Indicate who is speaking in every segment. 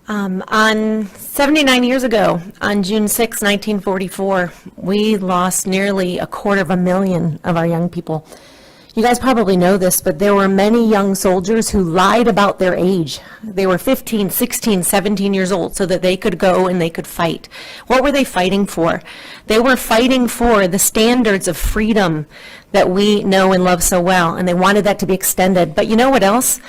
Speaker 1: On 79 years ago, on June 6, 1944, we lost nearly 250,000 of our young people. You guys probably know this, but there were many young soldiers who lied about their age. They were 15, 16, 17 years old so that they could go and they could fight. What were they fighting for? They were fighting for the standards of freedom that we know and love so well, and they wanted that to be extended. But you know what else?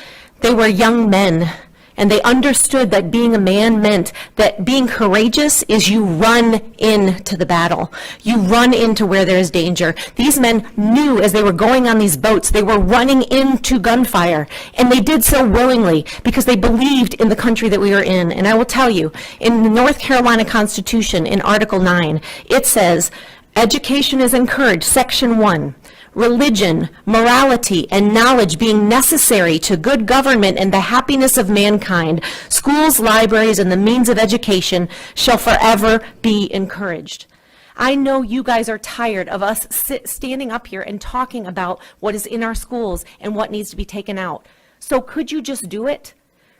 Speaker 1: They were young men. And they understood that being a man meant that being courageous is you run into the battle. You run into where there is danger. These men knew as they were going on these boats, they were running into gunfire. And they did so willingly because they believed in the country that we were in. And I will tell you, in the North Carolina Constitution, in Article 9, it says, education is encouraged, Section 1. Religion, morality, and knowledge being necessary to good government and the happiness of mankind, schools, libraries, and the means of education shall forever be encouraged. I know you guys are tired of us standing up here and talking about what is in our schools and what needs to be taken out. So could you just do it?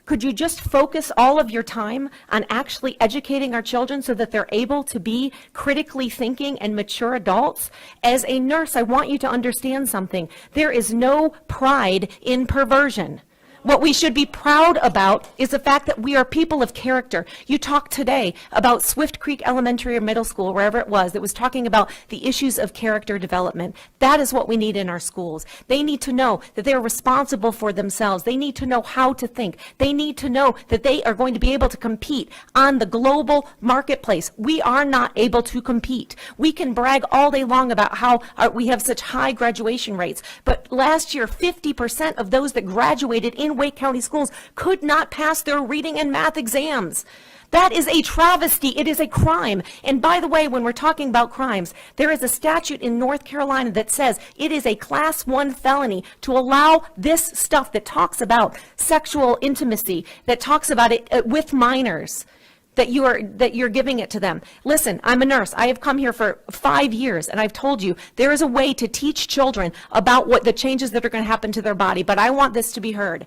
Speaker 1: Could you just focus all of your time on actually educating our children so that they're able to be critically thinking and mature adults? As a nurse, I want you to understand something. There is no pride in perversion. What we should be proud about is the fact that we are people of character. You talked today about Swift Creek Elementary or Middle School, wherever it was, that was talking about the issues of character development. That is what we need in our schools. They need to know that they are responsible for themselves. They need to know how to think. They need to know that they are going to be able to compete on the global marketplace. We are not able to compete. We can brag all day long about how we have such high graduation rates, but last year 50% of those that graduated in Wake County schools could not pass their reading and math exams. That is a travesty. It is a crime. And by the way, when we're talking about crimes, there is a statute in North Carolina that says it is a Class 1 felony to allow this stuff that talks about sexual intimacy, that talks about it with minors, that you're giving it to them. Listen, I'm a nurse. I have come here for 5 years, and I've told you there is a way to teach children about what the changes that are going to happen to their body, but I want this to be heard.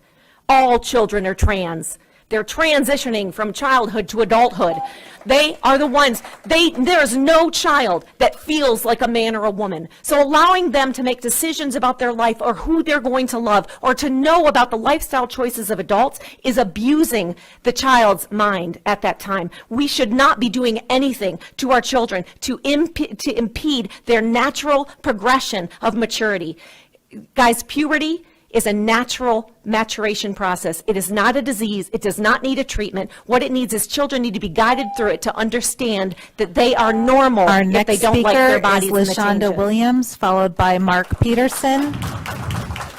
Speaker 1: All children are trans. They're transitioning from childhood to adulthood. They are the ones, there's no child that feels like a man or a woman. So allowing them to make decisions about their life or who they're going to love or to know about the lifestyle choices of adults is abusing the child's mind at that time. We should not be doing anything to our children to impede their natural progression of maturity. Guys, puberty is a natural maturation process. It is not a disease. It does not need a treatment. What it needs is children need to be guided through it to understand that they are normal if they don't like their bodies.
Speaker 2: Our next speaker is LaShonda Williams, followed by Mark Peterson.